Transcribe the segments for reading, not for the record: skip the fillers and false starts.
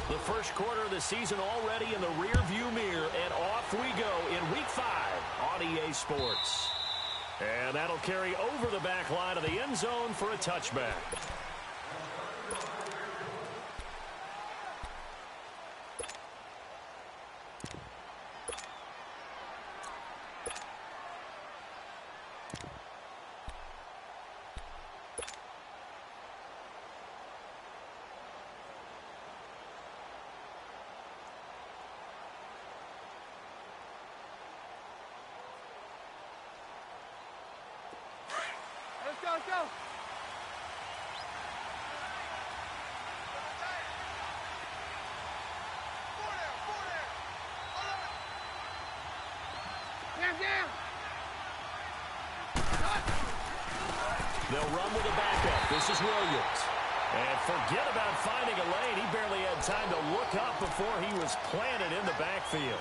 The first quarter of the season already in the rearview mirror, and off we go in Week 5 on EA Sports. And that'll carry over the back line of the end zone for a touchback. Let's go. Down. They'll run with a backup. This is Williams. And forget about finding a lane. He barely had time to look up before he was planted in the backfield.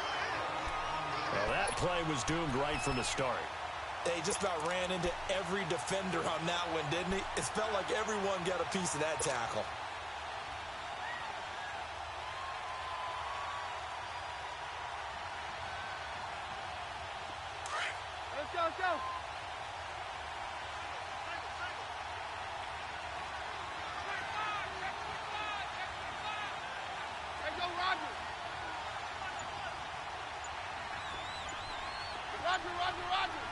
Well, that play was doomed right from the start. They just about ran into every defender on that one, didn't he? It felt like everyone got a piece of that tackle. Let's go. Let's go, Roger. Roger.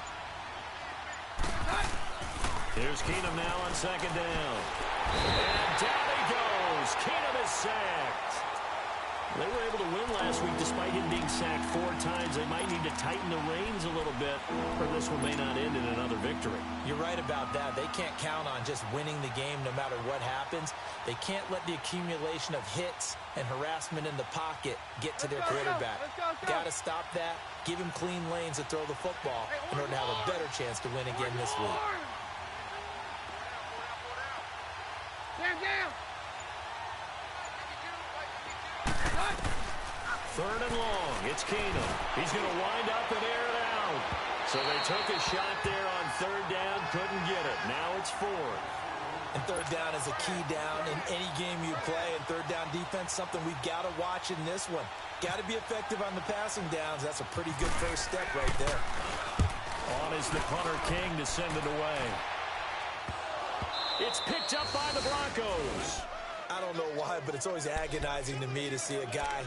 Here's Keenum now on second down. And down he goes. Keenum is sacked. They were able to win last week despite him being sacked 4 times. They might need to tighten the reins a little bit, or this one may not end in another victory. You're right about that. They can't count on just winning the game no matter what happens. They can't let the accumulation of hits and harassment in the pocket get to their quarterback. Got to stop that. Give him clean lanes to throw the football in order to have a better chance to win again this week. Down. 3rd and long. It's Keenum. He's going to wind up and air it out. So they took a shot there on 3rd down. Couldn't get it. Now it's 4th. And 3rd down is a key down in any game you play. And 3rd down defense, something we've got to watch in this one. Got to be effective on the passing downs. That's a pretty good first step right there. On is the punter King to send it away. It's picked up by the Broncos. I don't know why, but it's always agonizing to me to see a guy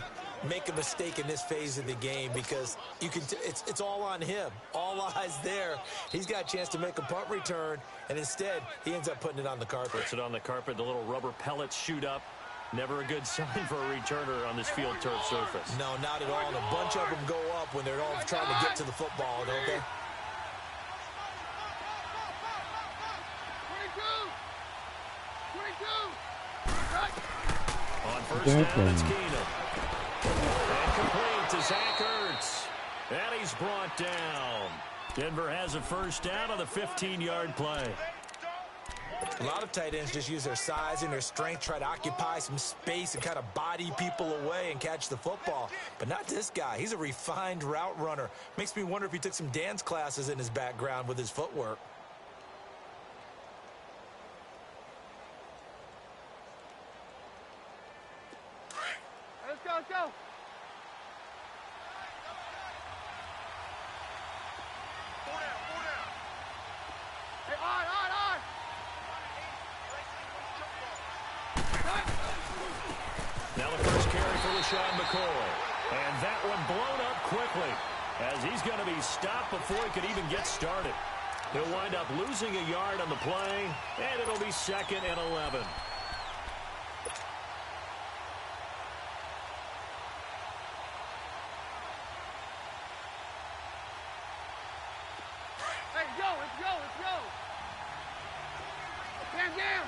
make a mistake in this phase of the game because you can. It's all on him. All eyes there. He's got a chance to make a punt return, and instead he ends up putting it on the carpet. Puts it on the carpet. The little rubber pellets shoot up. Never a good sign for a returner on this field turf surface. No, not at all. And a bunch of them go up when they're all trying to get to the football, don't they? 22. On first down, it's Keenum. And complete to Zach Ertz. And he's brought down. Denver has a first down on the 15-yard play. A lot of tight ends just use their size and their strength, try to occupy some space and kind of body people away and catch the football. But not this guy. He's a refined route runner. Makes me wonder if he took some dance classes in his background with his footwork. Let's go. Hey, on. Now the first carry for LaShawn McCoy. And that one blown up quickly as he's going to be stopped before he could even get started. He'll wind up losing a yard on the play, and it'll be 2nd and 11. Let's go. Down.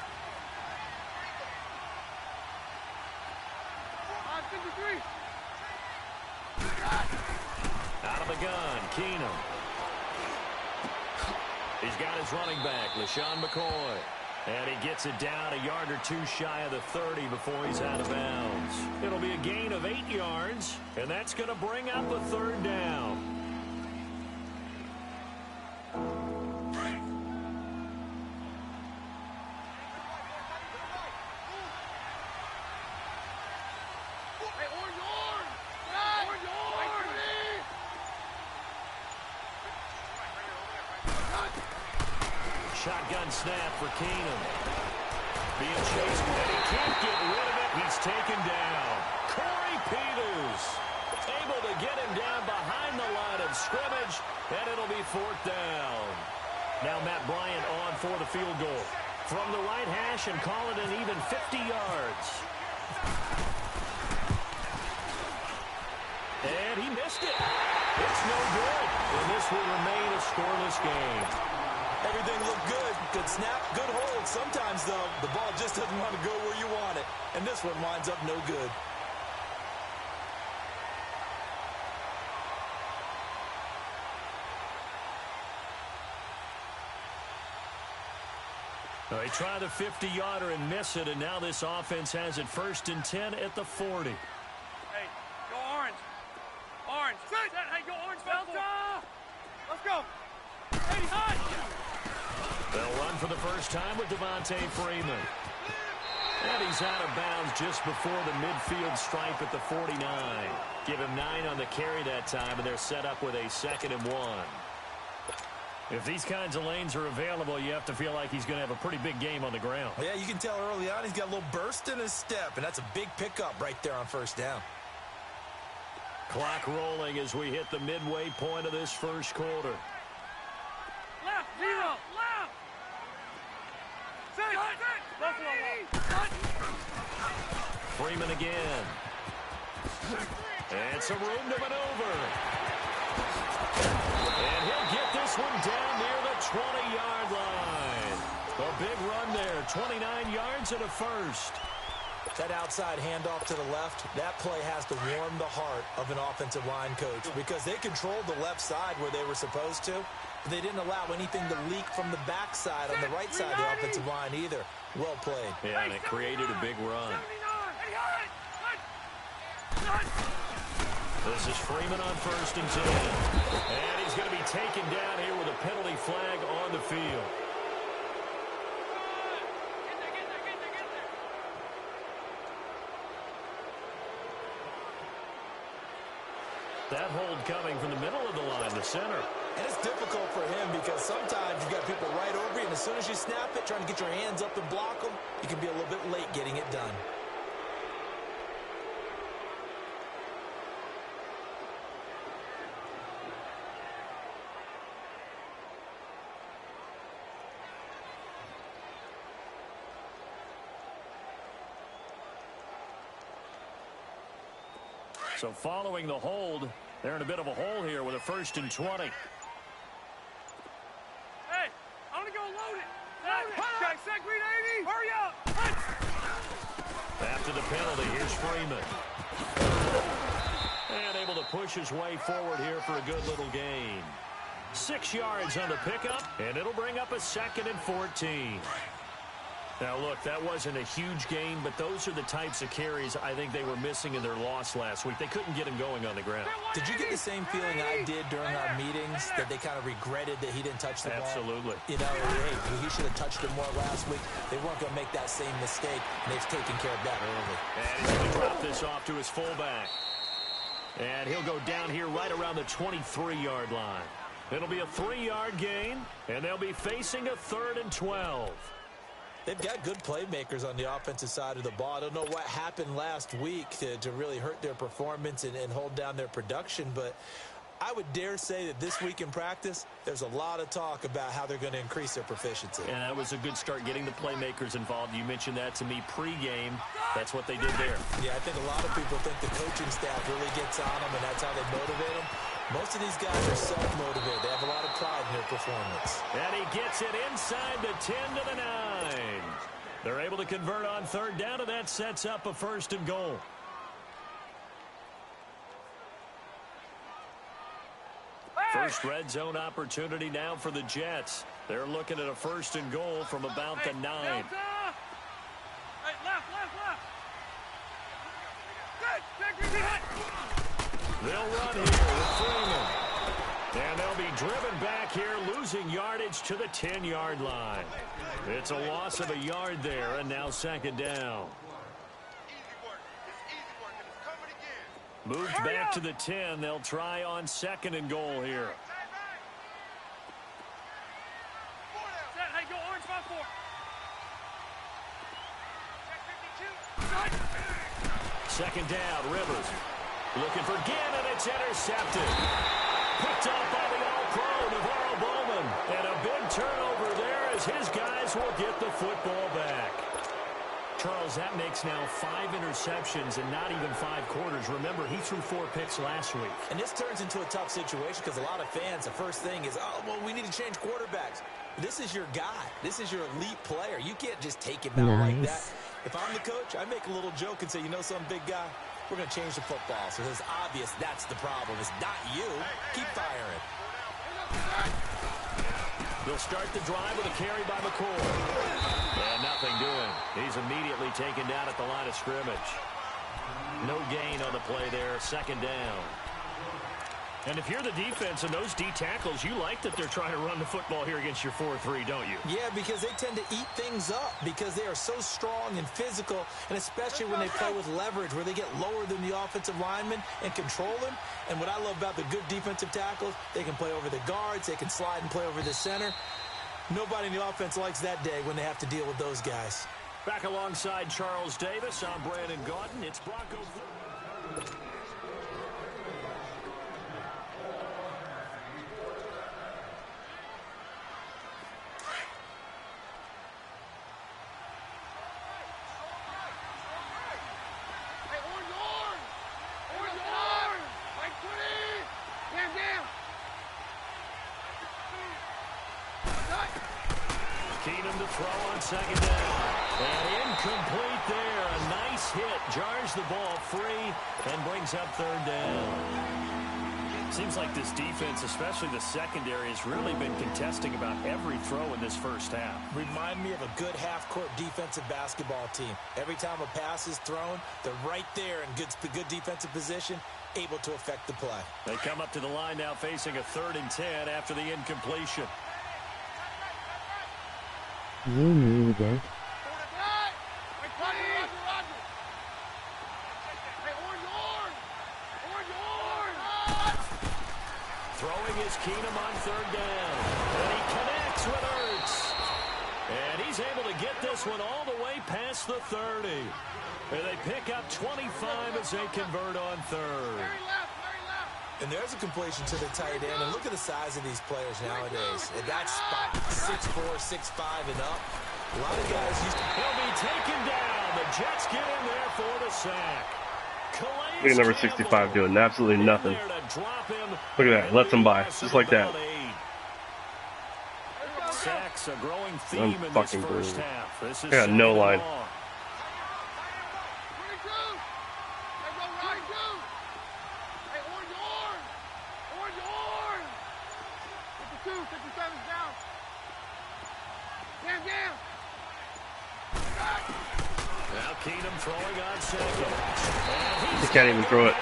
53. Out of the gun, Keenum. He's got his running back, LaShawn McCoy. And he gets it down a yard or 2 shy of the 30 before he's out of bounds. It'll be a gain of 8 yards, and that's going to bring up a 3rd down. shotgun snap for Keenum. Being chased, and he can't get rid of it. He's taken down. Corey Peters able to get him down behind the line of scrimmage, and it'll be 4th down. Now Matt Bryant on for the field goal. From the right hash and call it an even 50 yards. And he missed it. It's no good. And this will remain a scoreless game. Everything looked good. Good snap, good hold. Sometimes, though, the ball just doesn't want to go where you want it. And this one winds up no good. They try the 50-yarder and miss it, and now this offense has it 1st and 10 at the 40. Hey, go orange. Orange. Set. Hey, go orange. Delta. Let's go. 80 high. They'll run for the first time with Devontae Freeman. And he's out of bounds just before the midfield stripe at the 49. Give him 9 on the carry that time, and they're set up with a 2nd and 1. If these kinds of lanes are available, you have to feel like he's going to have a pretty big game on the ground. Yeah, you can tell early on he's got a little burst in his step, and that's a big pickup right there on 1st down. Clock rolling as we hit the midway point of this first quarter. Left, 0, left. 6, Freeman again. And some room to maneuver. And he'll get this one down near the 20-yard line. A big run there, 29 yards and a first. That outside handoff to the left, that play has to warm the heart of an offensive line coach because they controlled the left side where they were supposed to. But they didn't allow anything to leak from the backside on the right side of the offensive line either. Well played. Yeah, and it created a big run. This is Freeman on 1st and 10. And he's going to be taken down here with a penalty flag on the field. That hold coming from the middle of the line, the center. And it's difficult for him because sometimes you've got people right over you, and as soon as you snap it, trying to get your hands up and block them, you can be a little bit late getting it done. So following the hold, they're in a bit of a hole here with a 1st and 20. Hey, I want to go load it. Load it. Okay, set green 80. Hurry up. After the penalty, here's Freeman. And able to push his way forward here for a good little gain. 6 yards on the pickup, and it'll bring up a 2nd and 14. Now, look, that wasn't a huge gain, but those are the types of carries I think they were missing in their loss last week. They couldn't get him going on the ground. Did you get the same feeling I did during our meetings, that they kind of regretted that he didn't touch the ball? Absolutely. You know, hey, he should have touched it more last week. They weren't going to make that same mistake, and they've taken care of that early. And he's going to drop this off to his fullback. And he'll go down here right around the 23-yard line. It'll be a 3-yard gain, and they'll be facing a 3rd and 12. They've got good playmakers on the offensive side of the ball. I don't know what happened last week to really hurt their performance and hold down their production, but I would dare say that this week in practice, there's a lot of talk about how they're going to increase their proficiency. And that was a good start getting the playmakers involved. You mentioned that to me pregame. That's what they did there. Yeah, I think a lot of people think the coaching staff really gets on them, and that's how they motivate them. Most of these guys are self-motivated. They have a lot of pride in their performance. And he gets it inside the 10 to the 9. They're able to convert on 3rd down, and that sets up a 1st and goal. First red zone opportunity now for the Jets. They're looking at a 1st and goal from about the 9. Hey, left. They'll run here with Freeman. And they'll be driven back here, losing yardage to the 10-yard line. It's a loss of a yard there, and now 2nd down. Moved back to the 10. They'll try on 2nd and goal here. Hey, go Second down, Rivers. Looking for Ginn, and it's intercepted. Picked up by the All-Pro, Navarro Bowman. And a big turnover there as his guys will get the football back. Charles, that makes now 5 interceptions and not even 5 quarters. Remember, he threw 4 picks last week. And this turns into a tough situation because a lot of fans, the first thing is, oh, well, we need to change quarterbacks. This is your guy. This is your elite player. You can't just take him out like that. If I'm the coach, I make a little joke and say, you know something, big guy? We're going to change the football. So it's obvious that's the problem. It's not you. Keep firing. They'll start the drive with a carry by McCoy. And nothing doing. He's immediately taken down at the line of scrimmage. No gain on the play there. Second down. And if you're the defense and those D tackles, you like that they're trying to run the football here against your 4-3, don't you? Yeah, because they tend to eat things up because they are so strong and physical, and especially when they play with leverage where they get lower than the offensive linemen and control them. And what I love about the good defensive tackles, they can play over the guards, they can slide and play over the center. Nobody in the offense likes that day when they have to deal with those guys. Back alongside Charles Davis, I'm Brandon Gaudin. It's Broncos. Throw on second down. And incomplete there. A nice hit. Jars the ball free and brings up third down. Seems like this defense, especially the secondary, has really been contesting about every throw in this first half. Remind me of a good half-court defensive basketball team. Every time a pass is thrown, they're right there in good defensive position, able to affect the play. They come up to the line now facing a 3rd and 10 after the incompletion. You need it. Throwing is Keenum on 3rd down. And he connects with Ertz. And he's able to get this one all the way past the 30. And they pick up 25 as they convert on 3rd. And there's a completion to the tight end. And look at the size of these players nowadays. At that spot, 6'4", 6'5", and up. A lot of guys used to... He'll be taken down. The Jets get in there for the sack. Look at number 65 doing absolutely nothing. Look at that. Lets him by. Just like that. Sacks a growing theme in this first half. This is got no line. Keenum throwing on second. He can't even throw it.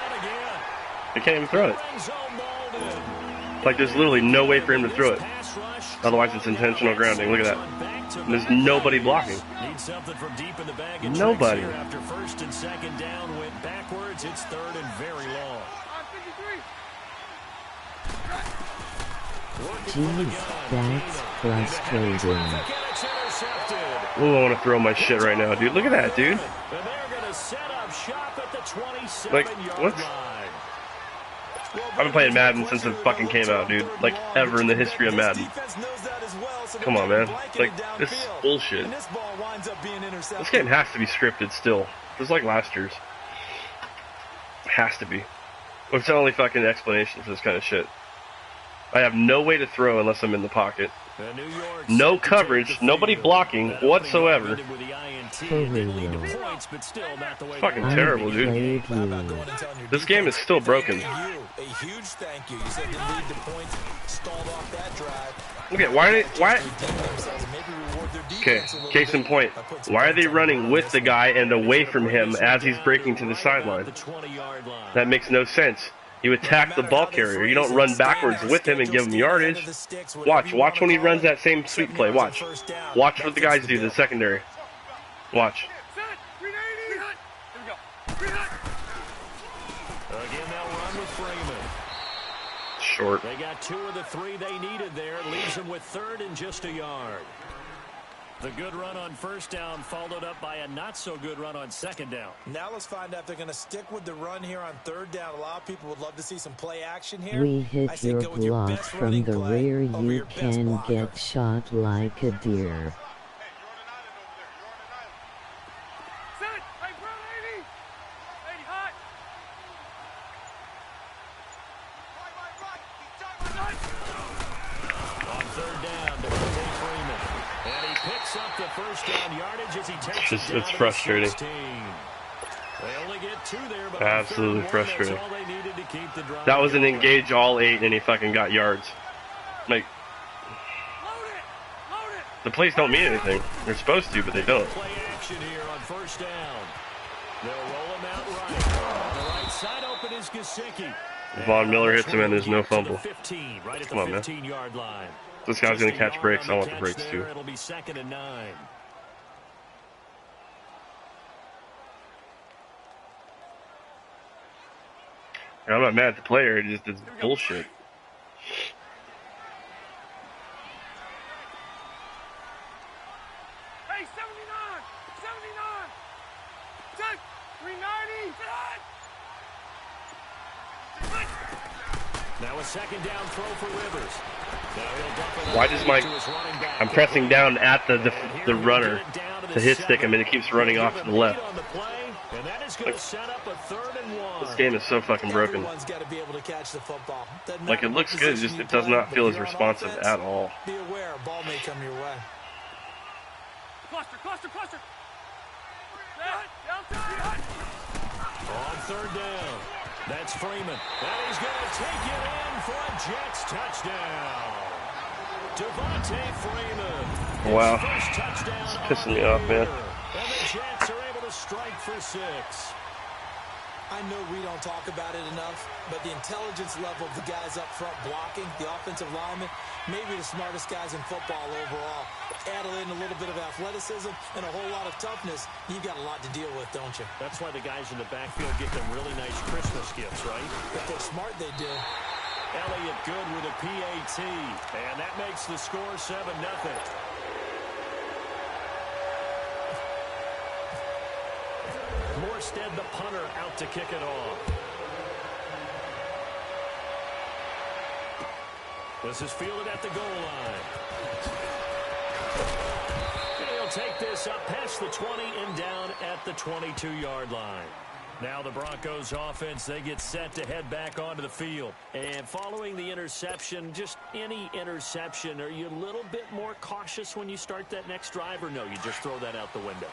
He can't even throw it. Like, there's literally no way for him to throw it. Otherwise, it's intentional grounding. Look at that. And there's nobody blocking. Nobody. After 1st and 2nd down went backwards. It's 3rd and very long. Jeez, that's frustrating. Ooh, I want to throw my shit right now, dude. Look at that, dude. Like, what? I've been playing Madden since it fucking came out, dude. Like, ever in the history of Madden. Come on, man. Like, this is bullshit. This game has to be scripted still. Just like last year's. It has to be. What's the only fucking explanation for this kind of shit? I have no way to throw unless I'm in the pocket. No coverage, nobody blocking whatsoever. It's fucking terrible, dude. This game is still broken. Okay, why? Okay, case in point. Why are they running with the guy and away from him as he's breaking to the sideline? That makes no sense. You attack the ball carrier. You don't run backwards with him and give him yardage. Watch when he runs that same sweep play. Watch what the guys do to the secondary. Watch. Again, they'll run with Freeman. Short. They got 2 of the 3 they needed there. Leaves them with 3rd and just a yard. The good run on first down followed up by a not-so-good run on second down. Now let's find out if they're going to stick with the run here on third down. A lot of people would love to see some play action here. We hit your block from the rear. You can get shot like a deer. It's frustrating. Absolutely frustrating. That was an engage all 8 and he fucking got yards. Like, the plays don't mean anything. They're supposed to, but they don't. Play action here on first down. They'll roll him out right. On the right side open is Gesicki. Von Miller hits him and there's no fumble. 15, right at the Come on, man. 15-yard line. This guy's gonna catch breaks. I want the breaks too. It'll be 2nd and 9. I'm not mad at the player, it's bullshit. Hey, 79! 79! Check! 390! Now a second down throw for Rivers. Now he'll dump it. Why does I'm pressing down at the runner to hit stick him and it keeps running off to the left. And that is going to set up a 3rd and 1. This game is so fucking broken. Like, it looks good, just it does not feel as responsive at all. Be aware, ball may come your way. Cluster! On 3rd down, that's Freeman. And he's going to take it in for a Jets touchdown. Devontae Freeman. Wow. First touchdown. It's pissing me off, man. And the Jets are able to strike for 6. I know we don't talk about it enough, but the intelligence level of the guys up front blocking, the offensive linemen, maybe the smartest guys in football overall. Add in a little bit of athleticism and a whole lot of toughness, you've got a lot to deal with, don't you? That's why the guys in the backfield get them really nice Christmas gifts, right? If they're smart, they do. Elliott good with a PAT, and that makes the score 7-0. Morstead, the punter, out to kick it off. This is fielded at the goal line. He'll take this up past the 20 and down at the 22-yard line. Now the Broncos offense, they get set to head back onto the field. And following the interception, just any interception, are you a little bit more cautious when you start that next drive, or no, you just throw that out the window?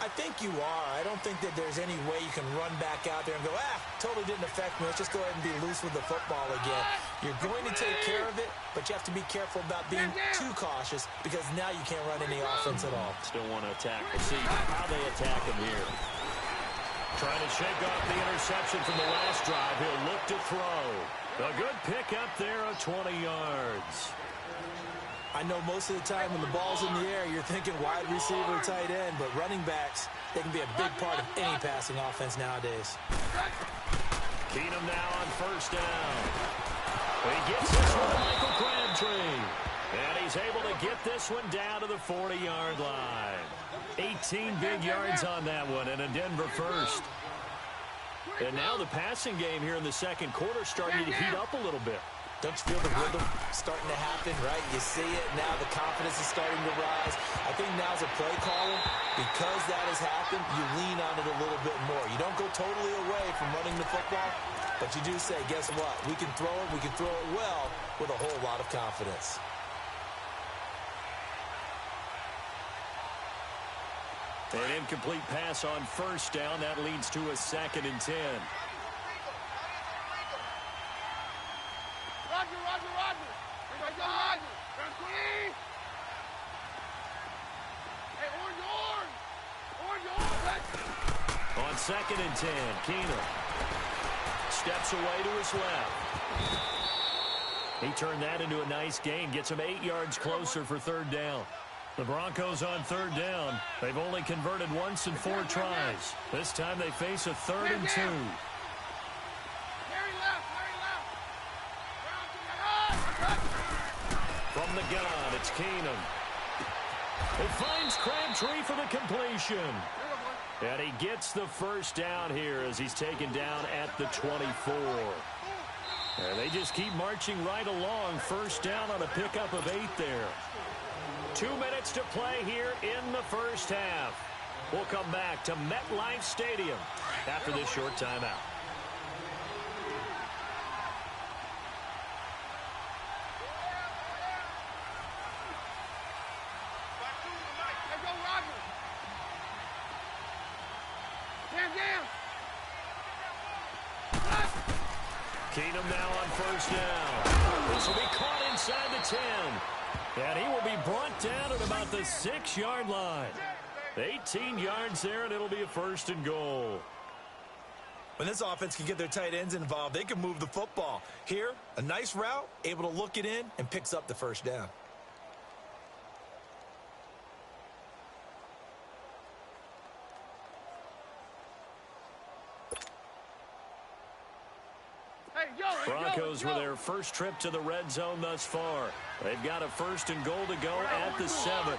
I think you are. I don't think that there's any way you can run back out there and go, totally didn't affect me. Let's just go ahead and be loose with the football again. You're going to take care of it, but you have to be careful about being too cautious because now you can't run any offense at all. Still want to attack. We'll see how they attack him here. Trying to shake off the interception from the last drive. He'll look to throw. A good pick up there of 20 yards. I know most of the time when the ball's in the air, you're thinking wide receiver, tight end, but running backs, they can be a big part of any passing offense nowadays. Keenum now on first down. He gets this one to Michael Crabtree. And he's able to get this one down to the 40-yard line. 18 big yards on that one, and a Denver first. And now the passing game here in the second quarter starting to heat up a little bit. Don't you feel the rhythm starting to happen, right? You see it now. The confidence is starting to rise. I think now's a play caller. Because that has happened, you lean on it a little bit more. You don't go totally away from running the football, but you do say, guess what? We can throw it. We can throw it well with a whole lot of confidence. An incomplete pass on first down. That leads to a 2nd and 10. On 2nd and 10, Keenum steps away to his left. He turned that into a nice gain, gets him 8 yards closer for 3rd down. The Broncos on 3rd down. They've only converted once in 4 tries. This time they face a 3rd and 2. From the gun, it's Keenum. It finds Crabtree for the completion. And he gets the first down here as he's taken down at the 24. And they just keep marching right along. First down on a pickup of 8 there. 2 minutes to play here in the first half. We'll come back to MetLife Stadium after this short timeout. Keenum now on first down. This will be caught inside the 10. And he will be brought down at about the 6-yard line. 18 yards there, and it'll be a first and goal. When this offense can get their tight ends involved, they can move the football. Here, a nice route, able to look it in, and picks up the first down. Broncos with their first trip to the red zone thus far. They've got a first and goal to go at the 7.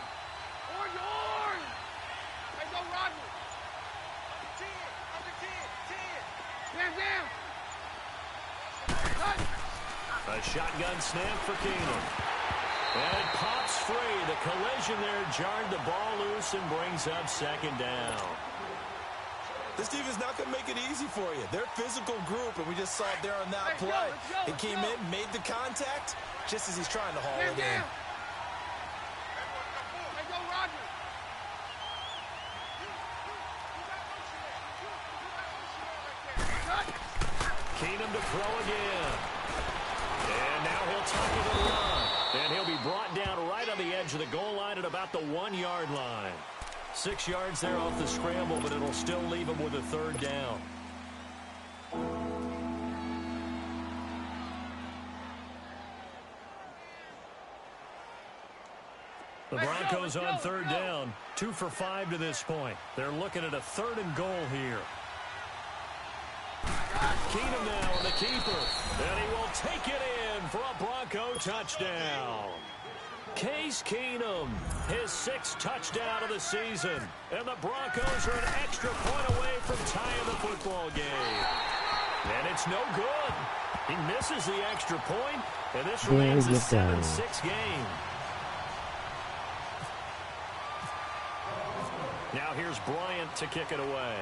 A shotgun snap for Keenum. And it pops free. The collision there jarred the ball loose and brings up second down. This team is not going to make it easy for you. They're a physical group, and we just saw it there on that play. He came in, made the contact, just as he's trying to haul it in. Keenum to throw again. And now he'll tuck it and run. And he'll be brought down right on the edge of the goal line at about the 1-yard line. 6 yards there off the scramble, but it'll still leave him with a third down. The Broncos on third down. 2 for 5 to this point. They're looking at a third and goal here. Keenum now on the keeper. And he will take it in for a Bronco touchdown. Case Keenum, his 6th touchdown of the season. And the Broncos are an extra point away from tying the football game. And it's no good. He misses the extra point, and this remains a 7-6 game. Now here's Bryant to kick it away.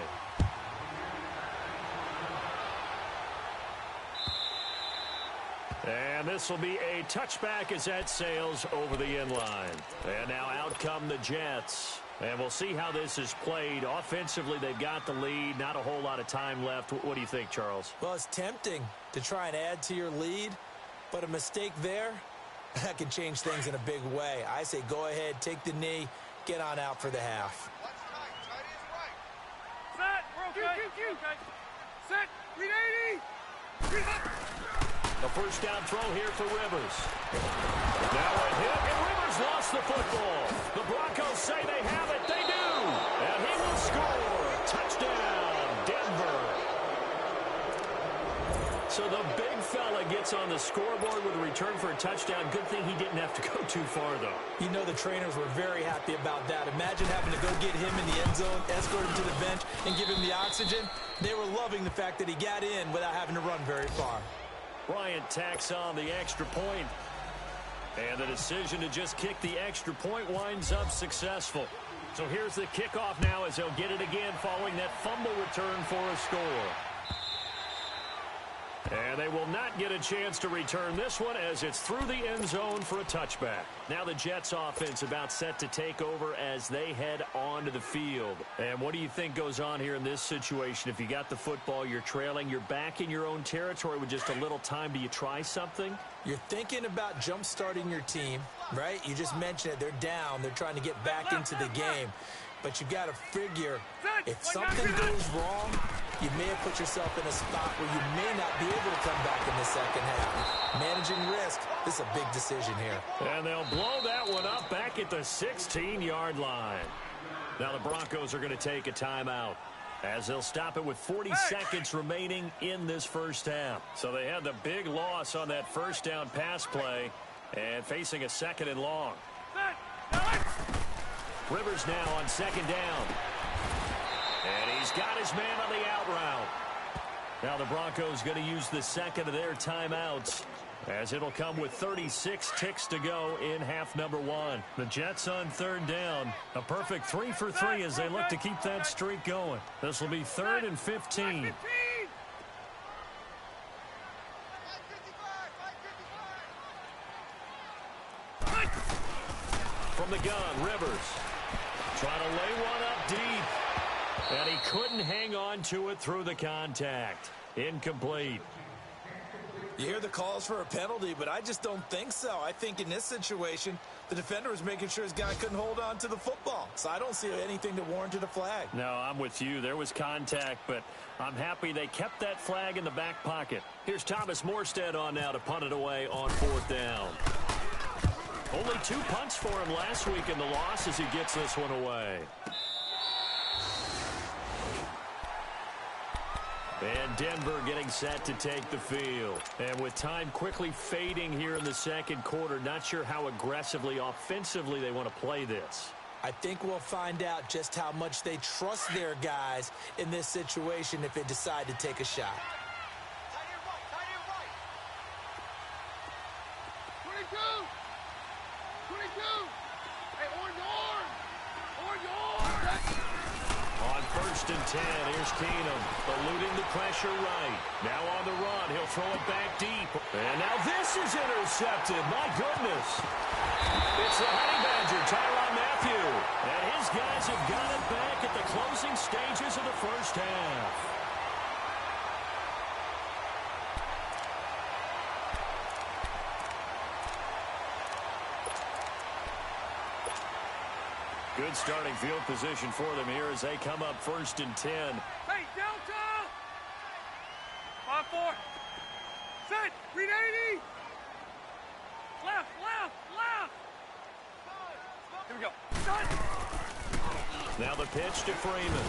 And this will be a touchback as that sails over the end line. And now out come the Jets. And we'll see how this is played. Offensively, they've got the lead. Not a whole lot of time left. What do you think, Charles? Well, it's tempting to try and add to your lead, but a mistake there, that can change things in a big way. I say go ahead, take the knee, get on out for the half. Set, we're okay. Okay. Set, read 80. The first down throw here for Rivers. Now a hit, and Rivers lost the football. The Broncos say they have it. They do. And he will score. Touchdown, Denver. So the big fella gets on the scoreboard with a return for a touchdown. Good thing he didn't have to go too far, though. You know the trainers were very happy about that. Imagine having to go get him in the end zone, escort him to the bench, and give him the oxygen. They were loving the fact that he got in without having to run very far. Bryant tacks on the extra point. And the decision to just kick the extra point winds up successful. So here's the kickoff now as they'll get it again following that fumble return for a score. And they will not get a chance to return this one as it's through the end zone for a touchback. Now the Jets offense about set to take over as they head onto the field. And what do you think goes on here in this situation? If you got the football, you're trailing, you're back in your own territory with just a little time. Do you try something? You're thinking about jump-starting your team, right? You just mentioned it. They're down. They're trying to get back into the game. But you got to figure, if something goes wrong, you may have put yourself in a spot where you may not be able to come back in the second half. Managing risk, this is a big decision here. And they'll blow that one up back at the 16-yard line. Now the Broncos are going to take a timeout as they'll stop it with 40 seconds remaining in this first half. So they had the big loss on that first down pass play and facing a second and long. Rivers now on second down. And he's got his man on the out route. Now the Broncos going to use the second of their timeouts, as it'll come with 36 ticks to go in half number 1. The Jets on third down. A perfect 3 for 3 as they look to keep that streak going. This will be 3rd and 15. From the gun, Rivers trying to lay one up deep. And he couldn't hang on to it through the contact. Incomplete. You hear the calls for a penalty, but I just don't think so. I think in this situation, the defender was making sure his guy couldn't hold on to the football. So I don't see anything that warranted a flag. No, I'm with you. There was contact, but I'm happy they kept that flag in the back pocket. Here's Thomas Morstead on now to punt it away on 4th down. Only 2 punts for him last week in the loss as he gets this one away. And Denver getting set to take the field. And with time quickly fading here in the second quarter, not sure how aggressively, offensively they want to play this. I think we'll find out just how much they trust their guys in this situation if they decide to take a shot. 22! 22! Hey, orange! On 1st and 10, here's Keenum, eluding the pressure right. Now on the run, he'll throw it back deep. And now this is intercepted. My goodness. It's the Honey Badger, Tyrann Mathieu. And his guys have got it back at the closing stages of the first half. Good starting field position for them here as they come up 1st and 10. Hey, Delta! 5-4. Set! Read 80! Left! Here we go. Set! Now the pitch to Freeman.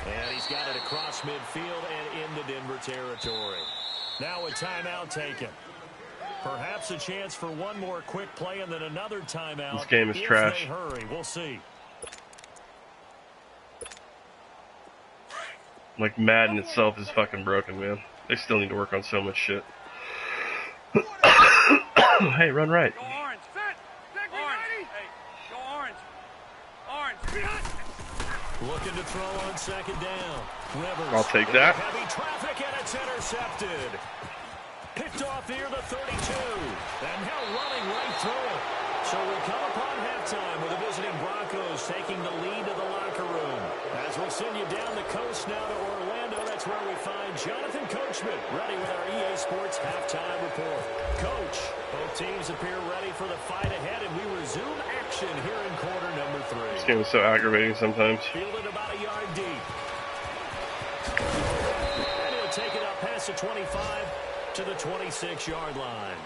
And he's got it across midfield and into Denver territory. Now a timeout taken. Perhaps a chance for one more quick play and then another timeout. This game is if trash. They hurry. We'll see. Like, Madden itself is fucking broken, man. They still need to work on so much shit. Hey, run right. Go orange. Set! Set! Orange! Hey, go orange. Orange! Looking to throw on second down. Rivers. I'll take that. Heavy traffic and it's intercepted. Picked off near the 32. And now running right through it. So we come upon halftime with the visiting Broncos taking the lead to the locker room. As we'll send you down the coast now to Orlando, that's where we find Jonathan Coachman ready with our EA Sports halftime report. Coach, both teams appear ready for the fight ahead, and we resume action here in quarter number 3. This game is so aggravating sometimes. Fielded about a yard deep. And he'll take it up past the 25 to the 26-yard line.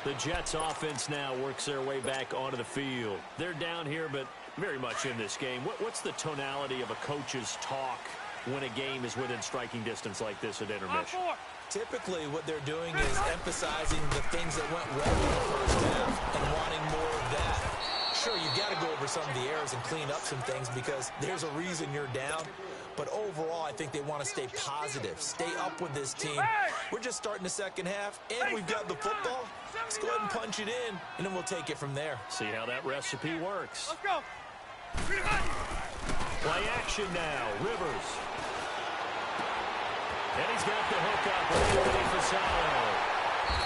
The Jets offense now works their way back onto the field. They're down here, but very much in this game. What's the tonality of a coach's talk when a game is within striking distance like this at intermission? Typically, what they're doing is emphasizing the things that went well in the first half and wanting more of that. Sure, you've got to go over some of the errors and clean up some things because there's a reason you're down. But overall, I think they want to stay positive, stay up with this team. We're just starting the second half, and we've got the football. Let's go ahead and punch it in, and then we'll take it from there. See how that recipe works. Let's go. Play action now. Rivers. And he's got the hook up ready for Salo.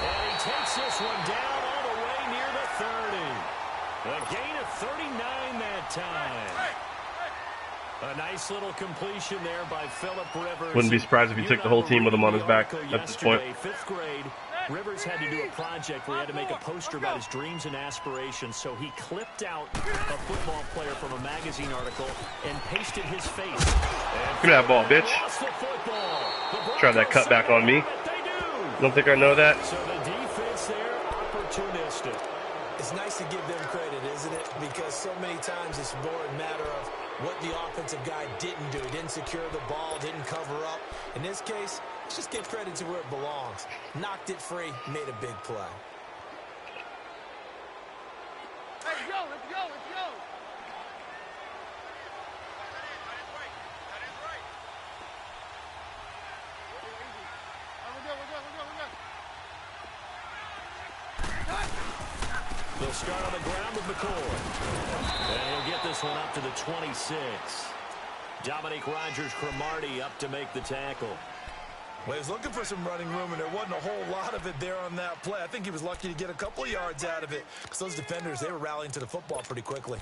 And he takes this one down all the way near the 30. A gain of 39 that time. A nice little completion there by Phillip Rivers. Wouldn't be surprised if he took the whole team with him on his back at this point. 5th grade, Rivers had to do a project where he had to make a poster about his dreams and aspirations, so he clipped out a football player from a magazine article and pasted his face. Give me that ball, bitch. Try that cutback on me. Don't think I know that? So the defense there, opportunistic. It's nice to give them credit, isn't it? Because so many times it's more a matter of what the offensive guy didn't do. He didn't secure the ball, didn't cover up. In this case, let's just give credit to where it belongs. Knocked it free, made a big play. Hey, let's go. They'll start on the ground with McCoy. And he'll get this one up to the 26. Dominique Rodgers-Cromartie up to make the tackle. Well, he was looking for some running room, and there wasn't a whole lot of it there on that play. I think he was lucky to get a couple of yards out of it because those defenders, they were rallying to the football pretty quickly.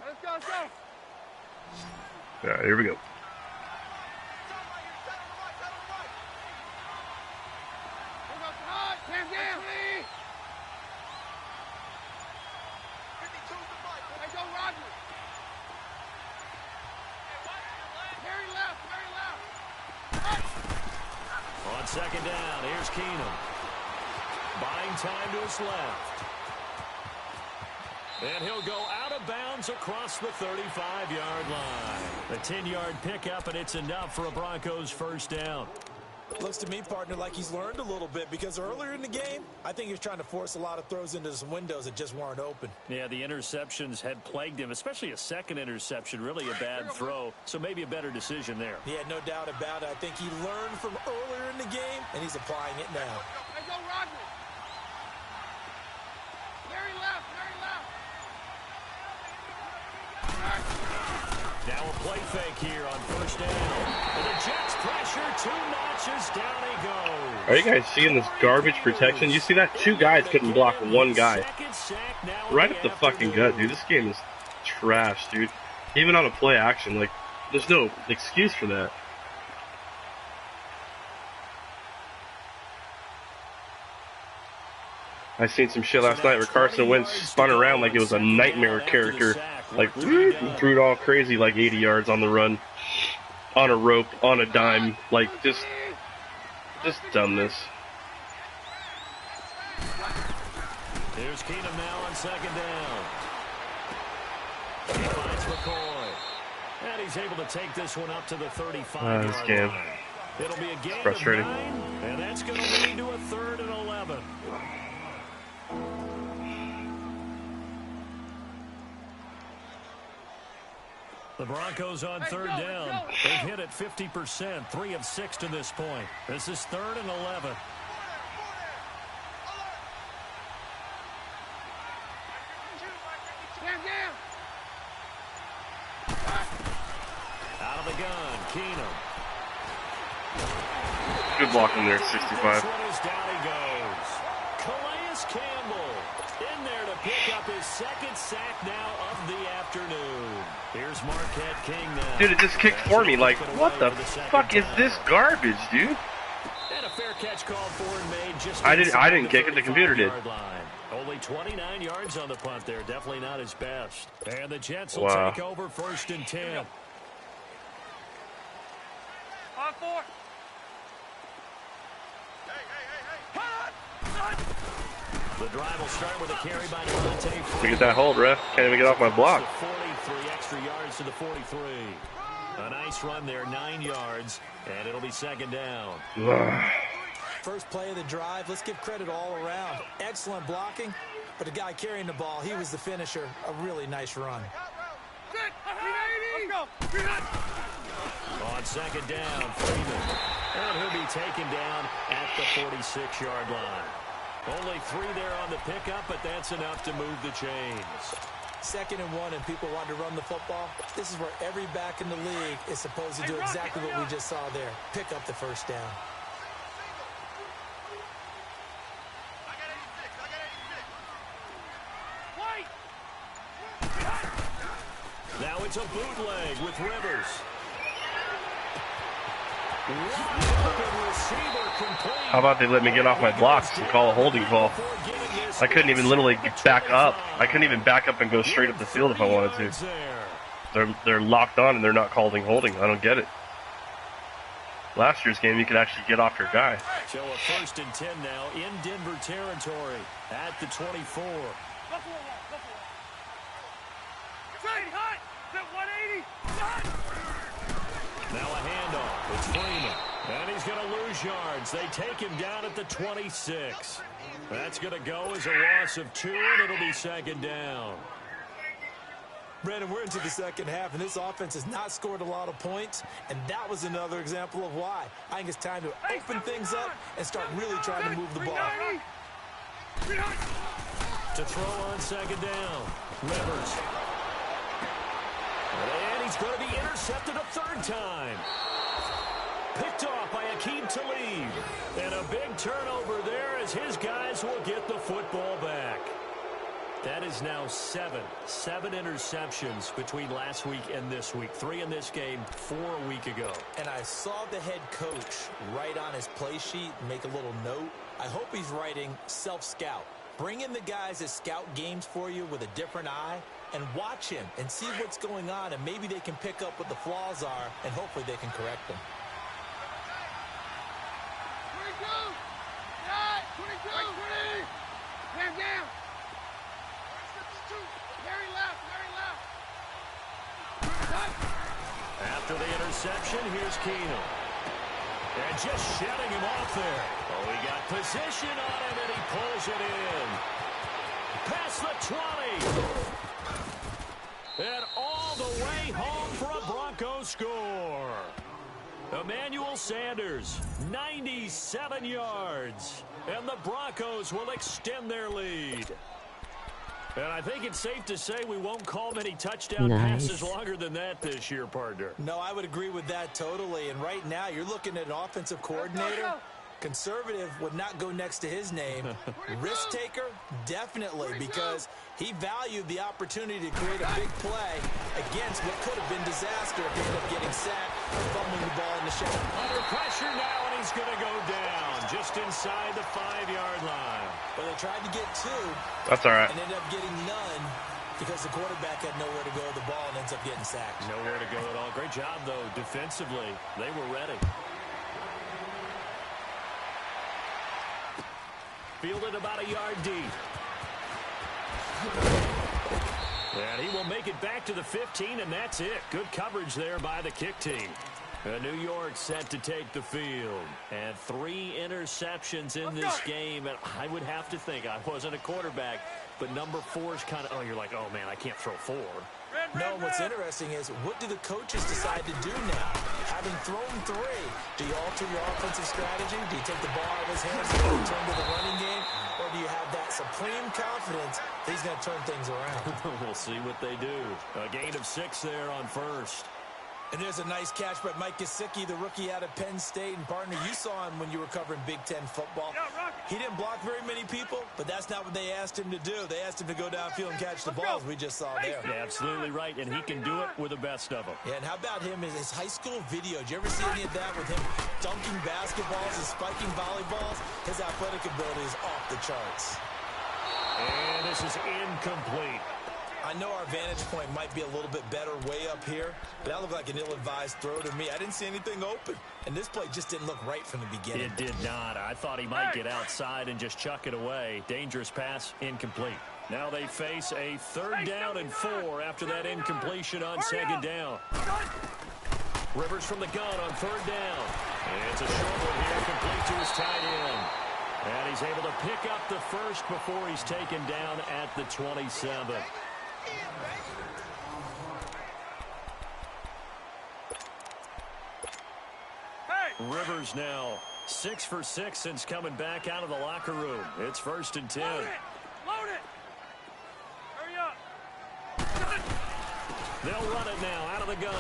Let's go, let's go. All right, here we go. On second down, here's Keenum. Buying time to his left. And he'll go out of bounds across the 35-yard line. A 10-yard pickup, and it's enough for a Broncos first down. Looks to me, partner, like he's learned a little bit because earlier in the game, I think he was trying to force a lot of throws into some windows that just weren't open. Yeah, the interceptions had plagued him, especially a second interception, really a bad throw, so maybe a better decision there. Yeah, no doubt about it. I think he learned from earlier in the game, and he's applying it now. Hey, go Rodgers. Very left, very left. Now a play fake here on first down. And the Jets pressure, 2 notches, down he goes. Are you guys seeing this garbage protection? You see that? 2 guys couldn't block 1 guy. Right up the fucking gut, dude. This game is trash, dude. Even on a play action, like, there's no excuse for that. I seen some shit last night where Carson Wentz spun around like it was a nightmare character. Like, threw it all crazy like 80 yards on the run. On a rope, on a dime. Like, just dumbness. Here's Keenum now on second down. He finds McCoy. And he's able to take this one up to the 35-yard line. It'll be a gain of 9, and that's going to lead to a 3rd and 11. The Broncos on third down. They've hit it 50%, 3 of 6 to this point. This is 3rd and 11. Out of the gun, Keenum. Good blocking there, 65. This one is down he goes. Calais Campbell in there to pick up his 2nd sack now of the afternoon. Here's Marquette King now. Dude, it just kicked for me. Like, what the fuck is this garbage, dude? And a fair catch called for and made just I didn't kick it, the computer did. Only 29 yards on the punt there. Definitely not his best. And the Jets will take over 1st and 10. 5-4. The drive will start with a carry by Devontae. Look at that hold, ref. Can't even get off my block. 43 extra yards to the 43. A nice run there, 9 yards, and it'll be 2nd down. First play of the drive, let's give credit all around. Excellent blocking, but the guy carrying the ball, he was the finisher. A really nice run. Let's go. On 2nd down, Freeman. And he'll be taken down at the 46-yard line. Only 3 there on the pickup, but that's enough to move the chains. 2nd and 1, and people want to run the football. This is where every back in the league is supposed to do exactly what we just saw there. Pick up the first down. Now it's a bootleg with Rivers. How about they let me get off my blocks and call a holding call? I couldn't even literally back up. I couldn't even back up and go straight up the field if I wanted to. They're locked on and they're not calling holding. I don't get it. Last year's game, you could actually get off your guy. So a 1st and 10 now in Denver territory at the 24. Now a handoff. It's Freeman. And he's going to lose yards. They take him down at the 26. That's going to go as a loss of 2, and it'll be 2nd down. Brandon, we're into the second half, and this offense has not scored a lot of points, and that was another example of why. I think it's time to open things up and start really trying to move the ball. To throw on second down, Rivers. And he's going to be intercepted a third time. Picked off by Akeem Talib. And a big turnover there as his guys will get the football back. That is now seven interceptions between last week and this week. 3 in this game, 4 a week ago. And I saw the head coach write on his play sheet, make a little note. I hope he's writing self-scout. Bring in the guys that scout games for you with a different eye and watch him and see what's going on, and maybe they can pick up what the flaws are, and hopefully they can correct them. 22! 20! Hands down! Very left, very left. After the interception, here's Keenum. And just shutting him off there. Oh, he got position on him, and he pulls it in. Past the 20. And all the way home for a Broncos score. Emmanuel Sanders, 97 yards. And the Broncos will extend their lead. And I think it's safe to say we won't call many touchdown passes longer than that this year, partner. No, I would agree with that totally. And right now, you're looking at an offensive coordinator. Conservative would not go next to his name. Risk taker, definitely, because he valued the opportunity to create a big play against what could have been disaster if he ended up getting sacked, fumbling the ball in the shadow. Under pressure now, and he's going to go down just inside the 5-yard line. Well, they tried to get 2. That's all right. And ended up getting none because the quarterback had nowhere to go with the ball and ends up getting sacked. Nowhere to go at all. Great job, though, defensively. They were ready. Fielded about a yard deep. And he will make it back to the 15, and that's it. Good coverage there by the kick team. New York set to take the field. And 3 interceptions in this game. And I would have to think, I wasn't a quarterback, but number 4 is kind of, oh, you're like, oh, man, I can't throw 4. No, what's interesting is, what do the coaches decide to do now? Having thrown 3, do you alter your offensive strategy? Do you take the ball out of his hands and return to the running game? Or do you have that supreme confidence that he's going to turn things around? We'll see what they do. A gain of 6 there on first. And there's a nice catch by Mike Gesicki, the rookie out of Penn State. And, partner, you saw him when you were covering Big Ten football. He didn't block very many people, but that's not what they asked him to do. They asked him to go downfield and catch the balls we just saw there. Yeah, absolutely right, and he can do it with the best of them. Yeah, and how about him in his high school video? Did you ever see any of that with him dunking basketballs and spiking volleyballs? His athletic ability is off the charts. And this is incomplete. I know our vantage point might be a little bit better way up here, but that looked like an ill-advised throw to me. I didn't see anything open, and this play just didn't look right from the beginning. It did not. I thought he might get outside and just chuck it away. Dangerous pass, incomplete. Now they face a 3rd down and 4 after that incompletion on 2nd down. Rivers from the gun on 3rd down. And it's a short one here, complete to his tight end. And he's able to pick up the first before he's taken down at the 27. Rivers now 6 for 6 since coming back out of the locker room. It's 1st and 10. Load it! Hurry up! They'll run it now out of the gun.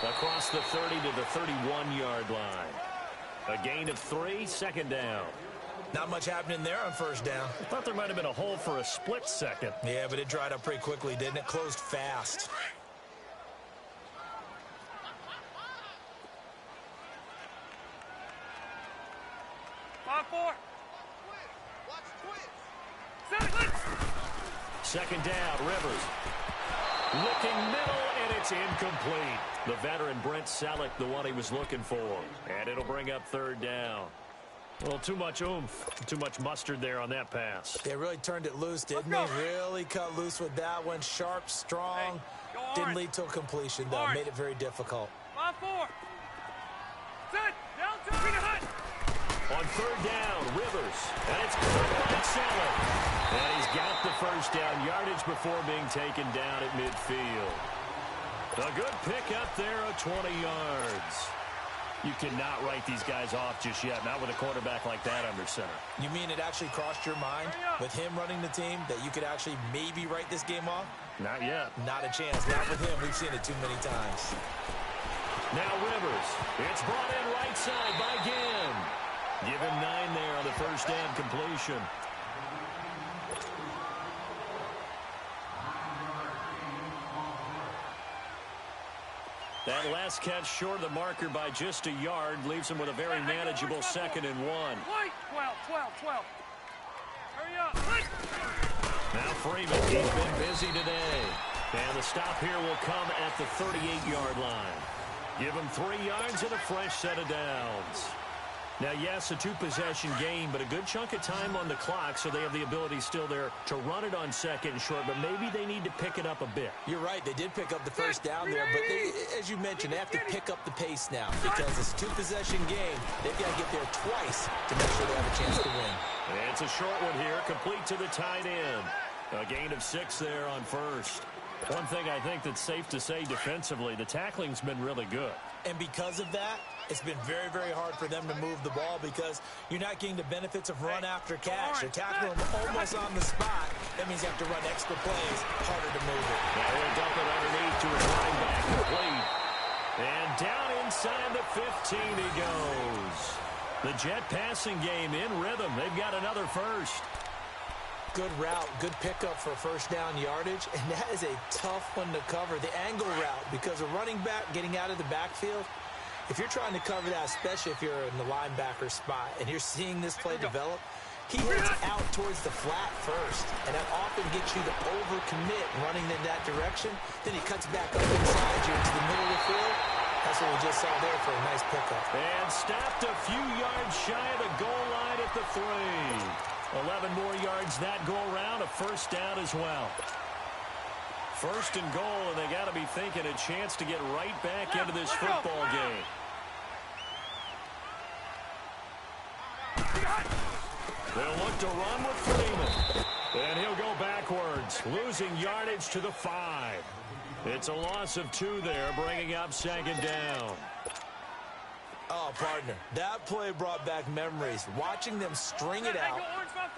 Across the 30 to the 31-yard line. A gain of 3, 2nd down. Not much happening there on 1st down. I thought there might have been a hole for a split second. Yeah, but it dried up pretty quickly, didn't it? Closed fast. Second down, Rivers. Looking middle, and it's incomplete. The veteran Brent Selleck, the one he was looking for. And it'll bring up 3rd down. Well, too much oomph, too much mustard there on that pass. They really turned it loose, didn't they? Really cut loose with that one. Sharp, strong. Didn't lead to a completion, though. Made it very difficult. 5-4. Set. Down to the hut. On 3rd down, Rivers. And it's caught by sell it. And he's got the first down yardage before being taken down at midfield. A good pickup there of 20 yards. You cannot write these guys off just yet, not with a quarterback like that under center. You mean it actually crossed your mind with him running the team that you could actually maybe write this game off? Not yet. Not a chance. Not with him. We've seen it too many times. Now Rivers. It's brought in right side by Ginn. Give him 9 there on the first down completion. That last catch short of the marker by just a yard leaves him with a very manageable 2nd and 1. 12. Hurry up. Now Freeman, he's been busy today. And the stop here will come at the 38-yard line. Give him 3 yards and a fresh set of downs. Now, yes, a 2-possession game, but a good chunk of time on the clock, so they have the ability still there to run it on 2nd and short, but maybe they need to pick it up a bit. You're right. They did pick up the first down there, but they, as you mentioned, they have to pick up the pace now because it's a 2-possession game. They've got to get there twice to make sure they have a chance to win. And it's a short one here, complete to the tight end. A gain of 6 there on first. One thing I think that's safe to say defensively, the tackling's been really good. And because of that, it's been very, very hard for them to move the ball because you're not getting the benefits of run after catch. You're tackling them almost on the spot. That means you have to run extra plays, harder to move it. Now he'll dump it underneath to his linebacker, complete. And down inside the 15 he goes. The Jet passing game in rhythm. They've got another first. Good route, good pickup for first down yardage, and that is a tough one to cover. The angle route, because a running back getting out of the backfield, if you're trying to cover that, especially if you're in the linebacker spot and you're seeing this play develop, he heads out towards the flat first, and that often gets you to overcommit running in that direction. Then he cuts back up inside you into the middle of the field. That's what we just saw there for a nice pickup. And stopped a few yards shy of the goal line at the 3. 11 more yards that go around, a first down as well. First and goal, and they got to be thinking a chance to get right back into this football game. They'll look to run with Freeman. And he'll go backwards, losing yardage to the 5. It's a loss of 2 there, bringing up 2nd down. Oh, partner, that play brought back memories. Watching them string it out,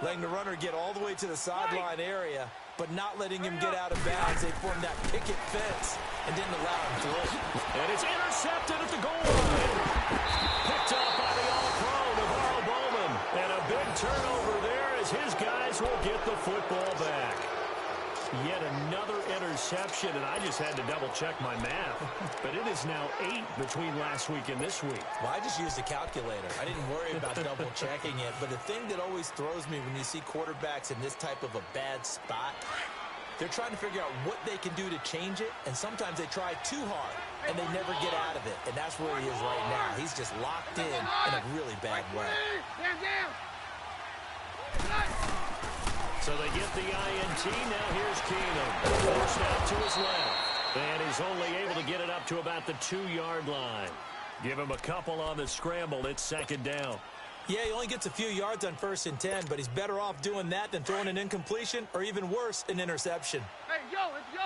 letting the runner get all the way to the sideline area, but not letting him get out of bounds. They formed that picket fence and didn't allow him through. And it's intercepted at the goal line. Picked up by the All-Pro, Navarro Bowman. And a big turnover there as his guys will get the football back. Yet another interception, and I just had to double-check my math. But it is now 8 between last week and this week. Well, I just used a calculator. I didn't worry about double-checking it. But the thing that always throws me when you see quarterbacks in this type of a bad spot, they're trying to figure out what they can do to change it, and sometimes they try too hard, and they never get out of it. And that's where he is right now. He's just locked in a really bad way. So they get the INT. Now here's Keenum. Forced out to his left. And he's only able to get it up to about the 2-yard line. Give him a couple on the scramble. It's 2nd down. Yeah, he only gets a few yards on 1st and 10, but he's better off doing that than throwing an incompletion or even worse, an interception. Hey, yo, let's go.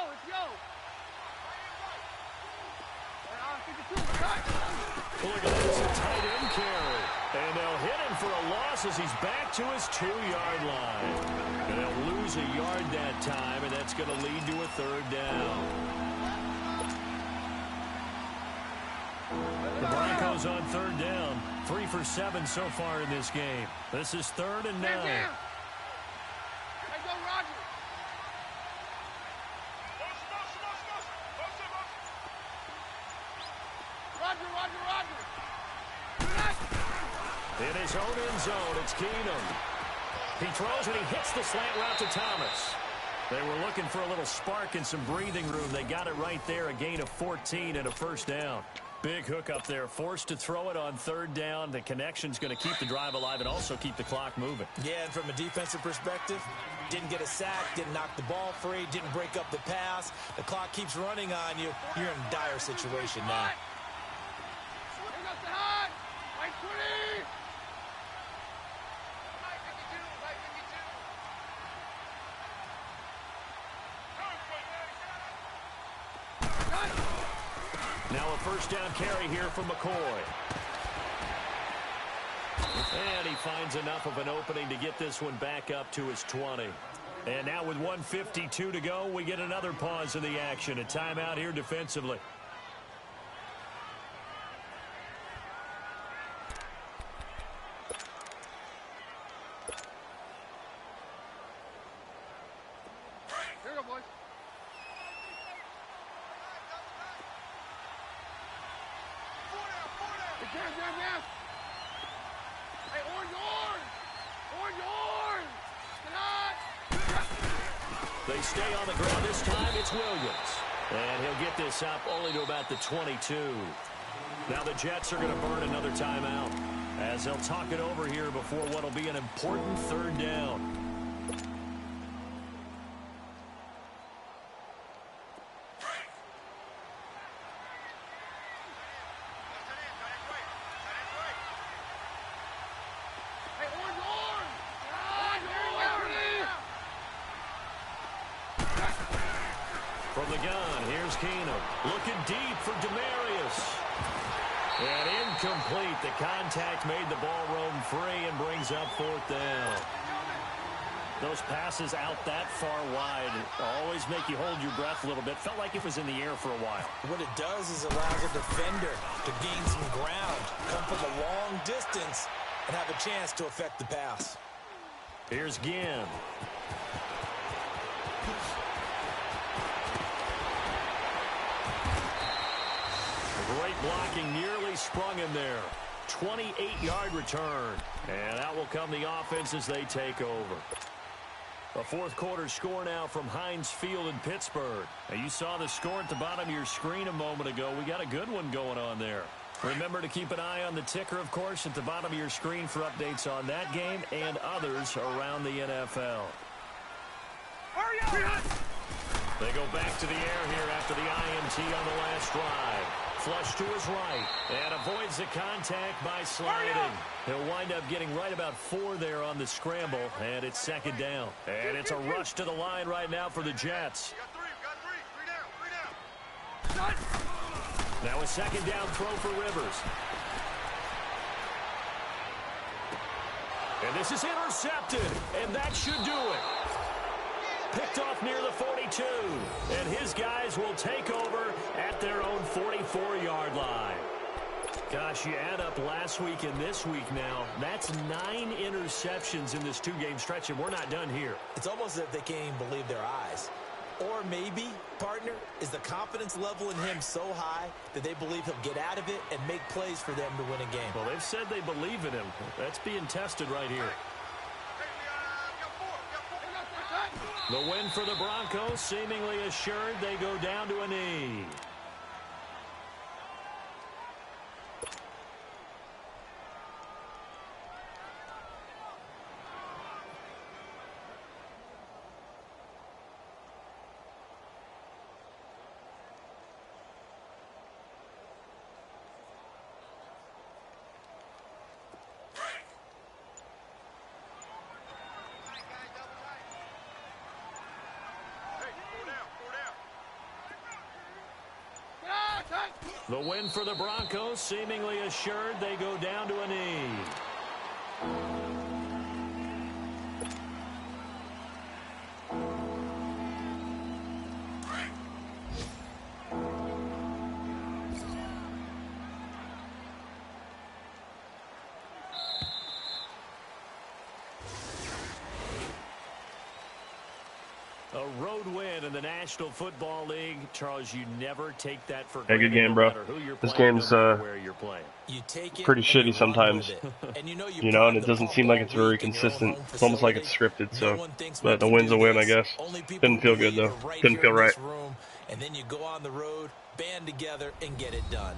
Look at this, a tight end carry. And they'll hit him for a loss as he's back to his 2-yard line. And they'll lose a yard that time, and that's going to lead to a 3rd down. The Broncos on 3rd down. 3 for 7 so far in this game. This is 3rd and 9. Hey, go, Roger. In his own end zone, it's Keenum. He throws and he hits the slant route to Thomas. They were looking for a little spark and some breathing room. They got it right there, a gain of 14 and a first down. Big hook up there, forced to throw it on 3rd down. The connection's going to keep the drive alive and also keep the clock moving. Yeah, and from a defensive perspective, didn't get a sack, didn't knock the ball free, didn't break up the pass. The clock keeps running on you. You're in a dire situation now. Now a first down carry here from McCoy. And he finds enough of an opening to get this one back up to his 20. And now with 1:52 to go, we get another pause in the action. A timeout here defensively. Here we go, boys. Down. Hey, orange! Orange! They stay on the ground this time. It's Williams. And he'll get this up only to about the 22. Now the Jets are going to burn another timeout as they'll talk it over here before what will be an important third down. From the gun, here's Keenum. Looking deep for Demarius. And incomplete. The contact made the ball roam free and brings up fourth down. Those passes out that far wide always make you hold your breath a little bit. Felt like it was in the air for a while. What it does is allows a defender to gain some ground, come from a long distance, and have a chance to affect the pass. Here's Ginn. Great blocking, nearly sprung him there. 28-yard return. And out will come the offense as they take over. A fourth quarter score now from Heinz Field in Pittsburgh. Now you saw the score at the bottom of your screen a moment ago. We got a good one going on there. Remember to keep an eye on the ticker, of course, at the bottom of your screen for updates on that game and others around the NFL. Hurry up! They go back to the air here after the INT on the last drive. Flush to his right and avoids the contact by sliding. He'll wind up getting right about 4 there on the scramble, and it's second down. And it's a rush to the line right now for the Jets. Three down. Now a second down throw for Rivers. And this is intercepted, and that should do it. Picked off near the 42, and his guys will take over at their own 44-yard line. Gosh, you add up last week and this week now, that's 9 interceptions in this 2-game stretch, and we're not done here. It's almost as if they can't even believe their eyes. Or maybe, partner, is the confidence level in him so high that they believe he'll get out of it and make plays for them to win a game. Well, they've said they believe in him. That's being tested right here. The win for the Broncos, seemingly assured. They go down to a knee. The win for the Broncos, seemingly assured. They go down to a knee. A road win in the National Football League. Charles, you never take that for granted. Hey, good game, bro. This game's pretty shitty sometimes. You know, and it doesn't seem like it's very consistent. It's almost like it's scripted, so. But the win's a win, I guess. Didn't feel good, though. Didn't feel right. And then you go on the road, band together, and get it done.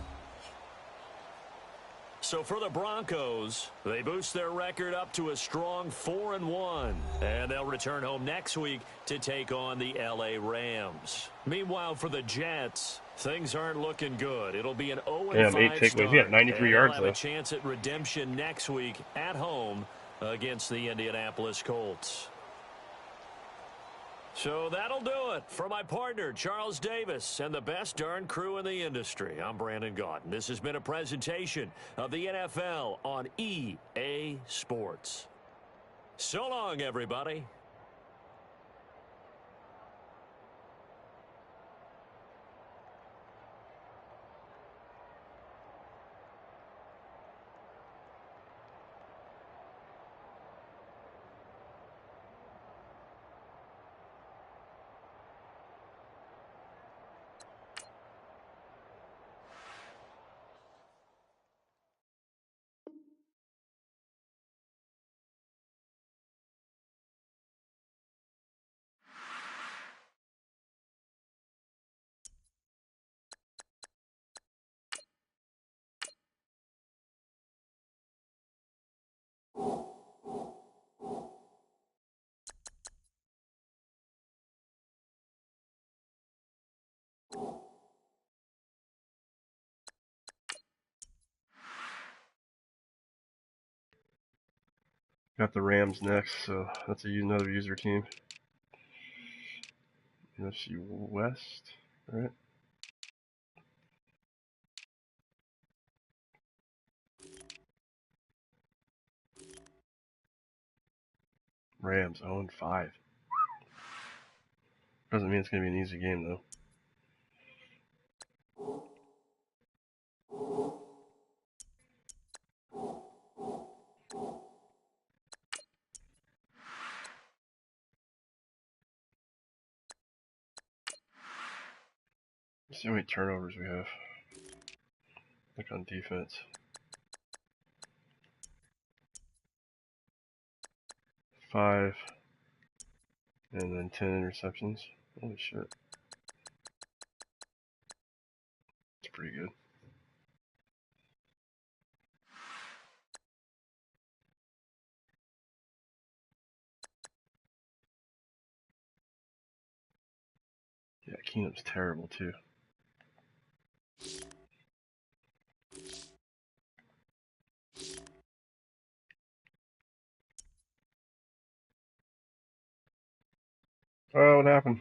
So for the Broncos, they boost their record up to a strong 4-1. And they'll return home next week to take on the LA Rams. Meanwhile, for the Jets, things aren't looking good. It'll be an 0-5 start. He had 93 yards, though. Have a chance at redemption next week at home against the Indianapolis Colts. So that'll do it. For my partner, Charles Davis, and the best darn crew in the industry, I'm Brandon Gaudin. This has been a presentation of the NFL on EA Sports. So long, everybody. Got the Rams next, so that's another user team. NFC West, right? Rams 0-5. Doesn't mean it's going to be an easy game, though. Let's see how many turnovers we have. Look on defense. 5. And then 10 interceptions. Holy shit. It's pretty good. Yeah, Keenum's terrible, too. Oh, what happened?